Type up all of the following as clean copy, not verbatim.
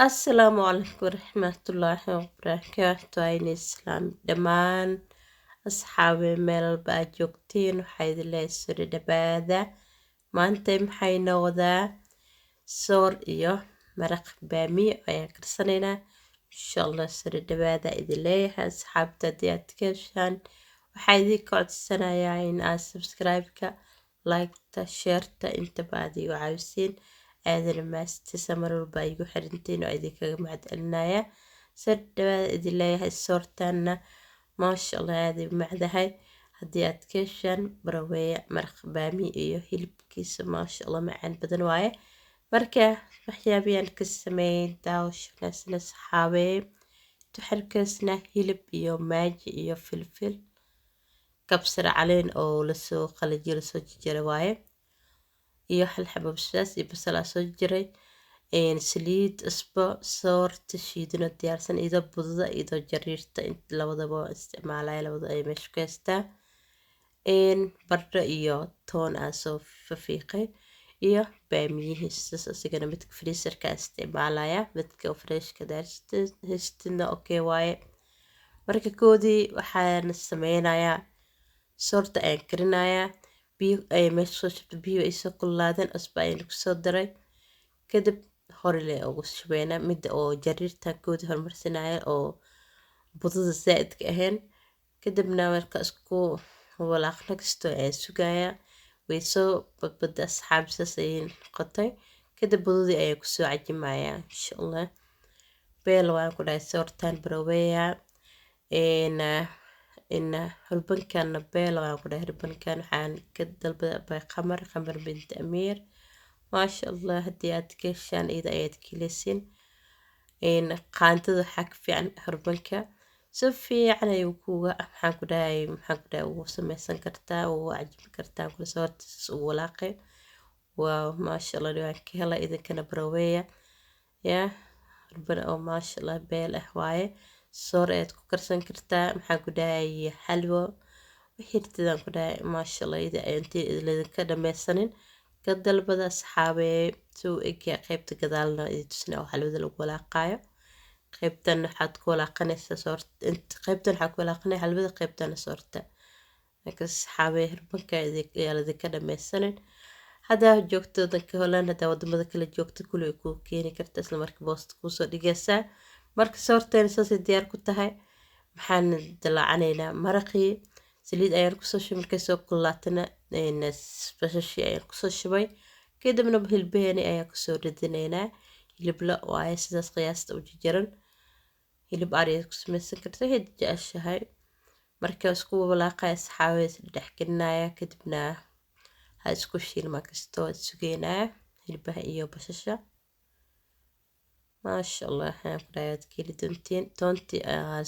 Asalaamu calaykum waraxmatullaahi wabarakaatu ayni islaam dhammaan asxaabi meel walba aad joogtiin waxaa idin leeyahay soo dhawaada maanta maxay noqdaa soor iyo maraq baamiyo ayaan karsanaynaa insha allah soo dhawaada idin leeyahay asxaabta haddii aad ka heshaan waxaa idin ka codsanayaa in aad subscribe-ka like-ta share-ta intaba aad igu caawisiin aadana maastisa mar walba igu xirantiin oo idinkaga mahadcelinaya soo dhawaada idin leeyahay soortaana maasha allah aad ay macdahay haddii aad ka heshaan baraweeya maraq baami iyo hilibkiisa maasha allah macaan badan waaye marka waxyaabiyaan ka sameeyay daawashadaasna saxaabee tuxalkaasna hilib iyo maaji iyo filfil kabsar caleen oo lasoo qalajiyo lasoo jijara waaye iyo hal xabo basbaas iyo basal soo jiray saliid isbo soorta shiidano diyaarsan idoo budada idoo jariirta labadaba isticmaalaya labada ay meesha ku haystaa bardho iyo toon soo fafiiqay iyo baamiyihiisa asigana midka freezer-ka isticmaalaya midka freshka haystina okay waaye marka koodii waxaan sameynayaa soorta ayaan karinayaa biyo ay meesha soo shubto biyo ay soo kululaadeen cusbo ayaan ku soo daray kadib hore le ugu shubeynaa midda oo jariirta koodii hormarsinaya oo budada zaa'idka ahayn kadibna marka isku walaaqna kastoo ay sugaya way soo badbada asxaabsaas ay noqotay kadib budadii ayaa kusoo cajimaya insha allah beel waan ku dhahay soortaan baraweeya in hurbankan beel waan ku dhahay hurbankan waxaan ka dalbada bay qamar bint amiir maasha allah haddii aad ka heshaan iyada ayaad ka heleysin qaandada waxaa ka fiican hurbanka si fiican ayuu kuuga maxaan ku dhahay ugu sameysan kartaa ugu cajimi kartaa kula soortiis ugu walaaqay waaw maasha allah waan ka helay idinkana baraweeya yaa hurban oo maasha allah beel ah waaye soor ayaad ku karsan kartaa maxaan ku dhahay xalwo wixii tirtidaan ku dhahay maasha allah intii idinka dhameysanin ka dalbada asxaabee soo egya qaybta gadaalna tusina oo xalwada lagu walaaqayo qaybtan waxaad ku walaaqanaysaa soorta qaybtan waxaad ku walaaqanay xalwada qaybtana soorta marka asxaabee hirbanka idinka dhameysanin haddaa joogto wadanka Holland haddaa wadamada kale joogto kulli ku keeni kartaa isla markii boost kusoo dhigaysaa marka soorteen saasay diyaar ku tahay maxaan dalaacanaynaa maraqii saliid ayaan kusoo shubay markay soo kululaatana basashii ayaan kusoo shubay kadibna hilbaheeni ayaan kusoo ridinaynaa hilib la waaye sidaas qiyaasta u jajaran hilib ari ku samaysan kartaa hid jeceshahay marka isku walaaqay asxaabay dhex gelinaya kadibna ha isku shiilma kastoo sugeynaa hilbaha iyo basasha maasha allah waxaan ku dhahay keli doontii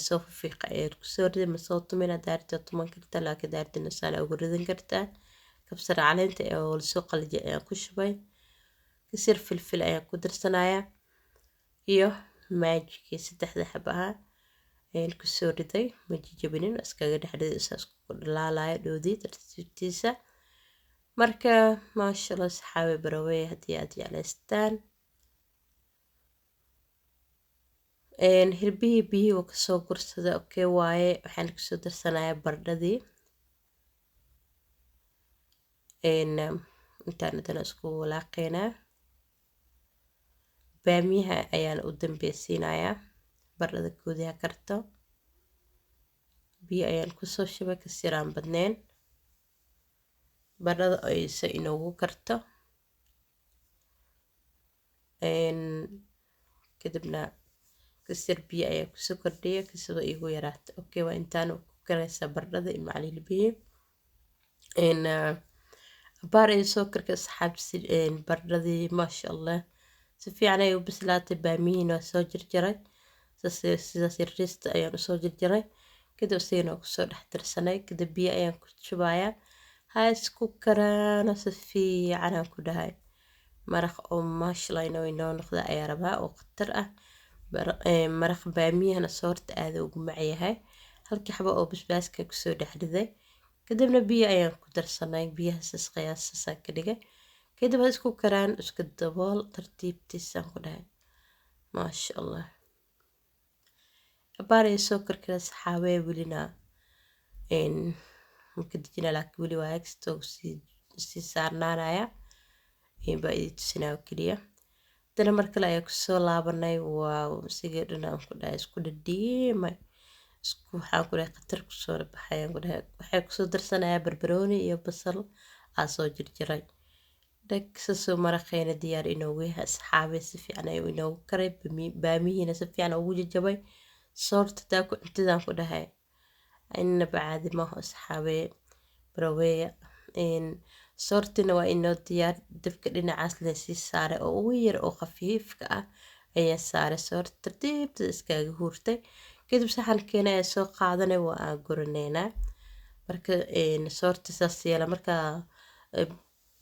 soo fiiqa ayaad ku soo riday ma soo tumin daarta tuman kartaa laakiin daartina saan ugu ridan kartaa kabsar caleenta oo la soo qalajiyay ayaan ku shubay kasir filfil ayaan ku darsanayaa iyo maajikii saddexda xabaha ayaan ku soo riday ma jijabinin iskaga dhex riday isaas ku dhalaalaya dhoodii tartiibtiisa marka maasha allah saxaabe baraweey haddii aad jeclaystaan hirbihii biyihii oo kasoo gursada okay waaye waxaan kusoo darsanayaa bardhadii intaan hadana isku walaaqeynaa baamiyaha ayaan u dambeysiinayaa bardhada koodiha karto biyo ayaan kusoo shubay kasiraan badneyn bardhada ayse inoogu karto kadibna kasir biyo ayaa kusoo kordhiya kasoo igu yaraata okay waa intaan ku karaysaa bardhada iyo macalilbihii baar ay soo karka asxaabsi bardhadii maasha allah si fiican ay u bislaatay baamiyihiina waa soo jarjaray sidaas yariista ayaan usoo jarjaray kadib isagana kusoo dhex darsanay kadib biyo ayaan ku shubayaa ha isku karaano si fiican aan ku dhahay maraq oo maasha allah inoo noqda ayaa rabaa oo khatar ah maraq baamiyahana soorta aad ugu macyahay halkii xabo oo basbaaska kusoo dhex riday kadibna biyo ayaan ku darsanay biyahaas qiyaasasaan ka dhigay kadib isku karaan isku dabool tartiibtiisaan ku dhahay ما شاء الله. أباري سكر كده صحابي ولنا إن ممكن تجينا لك ولي واكس توسي صارنا يا إن بقيت سنة وكلية دنا مركلا يكسو لابناي واو سيجرنا كده اسكو ديما اسكو حاكل قطر كسور بحيان كده waxay kusoo darsanaya barbarooni iyo basal aa soo jirjiray dhagsaso maraqeena diyaar inoogu yahay asxaabe si fiican ayuu inoogu karay baamihiina si fiican ugu jajabay soorta taa ku cuntidaan ku dhahay inaba caadi maaho asxaabe baraweeya soortina waa inoo diyaar dabka dhinacaas lasii saaray oo ugu yar oo khafiifka ah ayaa saaray soorta tartiibta iskaaga huurtay kadib saxankeena ayaa soo qaadanay waa aan guraneynaa marka soorta saas yeela markaa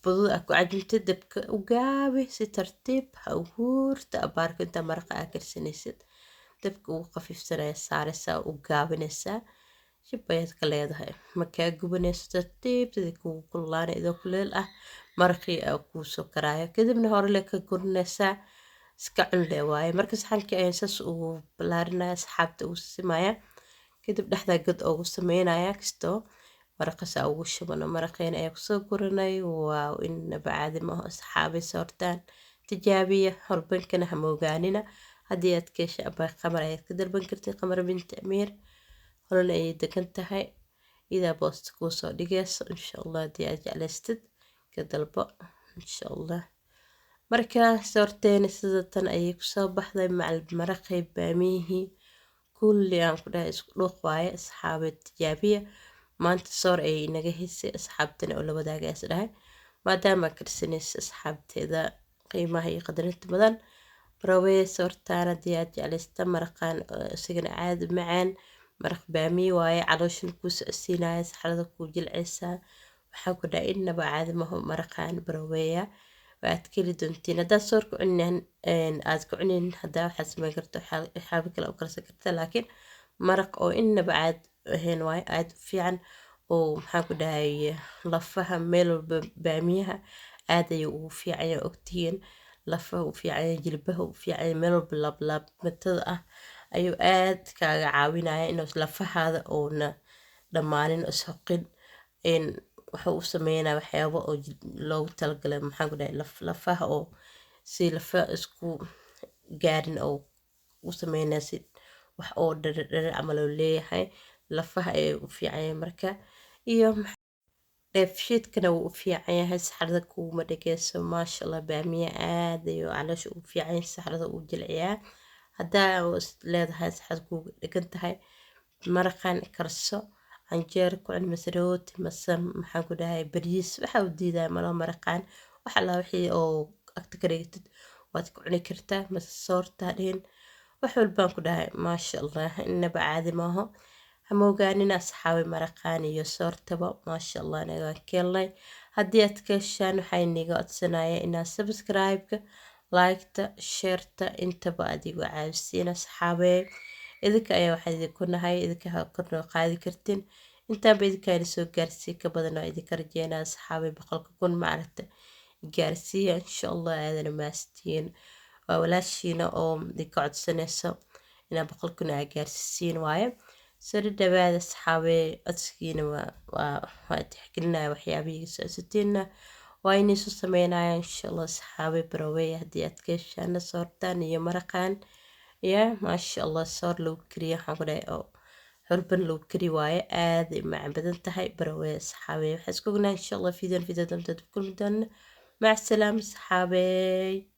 budada aa ku cajintay dabka u gaabi si tartiib ha u huurta abaarka intaa maraqa aa karsanaysid dabka ugu khafiifsanaya saaraysaa u gaabinaysaa shib ayaad ka leedahay markaa gubanayso tartiibtadii kugu kululaana idoo kuleel ah maraqii aa kuu soo karaayo kadibna horele ka gurinaysaa iska cunle waaye marka saxankii ayaan saas ugu balaarinaya asxaabta ugu simaya kadib dhexdaa god ugu sameynaya kastoo maraqasa ugu shubano maraqeena ayaa kusoo guranay waaw inaba caadi maaho asxaabay soortaan tijaabiya horbankana hamoogaanina haddii aad ka hesha abaa qamar ayaad ka dalban kartay qamar binti amiir holan ayay degan tahay idaa boosta kuu soo dhigayso insha allah haddii aad jeclaystid ka dalbo insha allah markaa soorteeni sida tan ayay kusoo baxday macal maraqay baamiyihii kulli aan ku dhahay isku dhuuq waaye asxaabay tijaabiya maanta soor ayay inaga haysay asxaabtana oo la wadaaga is dhahay maadaama karsanaysa asxaabteeda qiimaha iyo qadarinta badan barawee soortaana haddii aad jeclaysta maraqaan isagana caadi macaan maraq baamiye waaye calooshin kuu socodsiinaya saxarada kuu jilcaysaa waxaa ku dhahay inaba caadi maho maraqaan baraweeya waad keli doontiin haddaad soor ku cunin aad ku cunin haddaa waxaad sameyn karta waxyaabo kale u karsan karta laakiin maraq oo inaba caad ahayn waaye aad u fiican oo maxaa ku dhahay lafaha meel walba baamiyaha aad ayuu ugu fiicanya ogtihiin lafaha u fiicanya jilbaha u fiicanya meel walba laablaabmatada ah ayuu aad kaaga caawinaya inuu lafahaada uuna dhammaanin ishoqin wuxuu u sameynaa waxyaabo oo loogu talagalay maxaa ku dhahay lafaha oo si lafa isku gaarin oo u sameynaa si wax oo dharar camal oo leeyahay lafaha ayay u fiicanya marka iyo dheefshiidkana wuu u fiican yahay saxarada kuuma dhageyso maasha allah baamiya aad ayuu caloosha ugu fiican yahay saxarada uu jilciyaa haddaa leedahay saxarada kuuga dhegan tahay maraqan karso canjeer ku cun mase rooti mase maxaan ku dhahay bariis waxa u diidaya malo maraqaan wax alla wixii oo agta ka dhigtid waad ku cuni kartaa mase soortaa dhihin wax walbaan ku dhahay maasha allah inaba caadi maaho hamoogaanina asxaabi maraqaan iyo soortaba maasha allah nagaan keelnay haddii aad ka heshaan waxaa iniga codsanaya inaad subscribe-ka like-ta sheerta intaba adigu caawisiin asxaabee idinka ayaa waxaa idinku nahay idinka kornoo qaadi kartin intaanba idinkaana soo gaarsiiya ka badan oo idinka rajeynaa asxaabay 100,000 maaragta gaarsiiya insha allah aadana maastiin waa walaashiina oo idinka codsanayso inaa 100,000 aa gaarsiisiin waaye soo dhawaada asxaabee codsigiina waa tixgelinaya waxyaabihii socodsiinna waa inay soo sameynaya insha allah asxaabay barawey haddii aad ka heshaana soortaan iyo maraqaan يا ما شاء الله صار لو كريه حقولي أو حربن لو كري واي آذي مع بدن تهاي بروي صحابي وحسكونا إن شاء الله في ذن دم تدخل مع السلامة صحابي.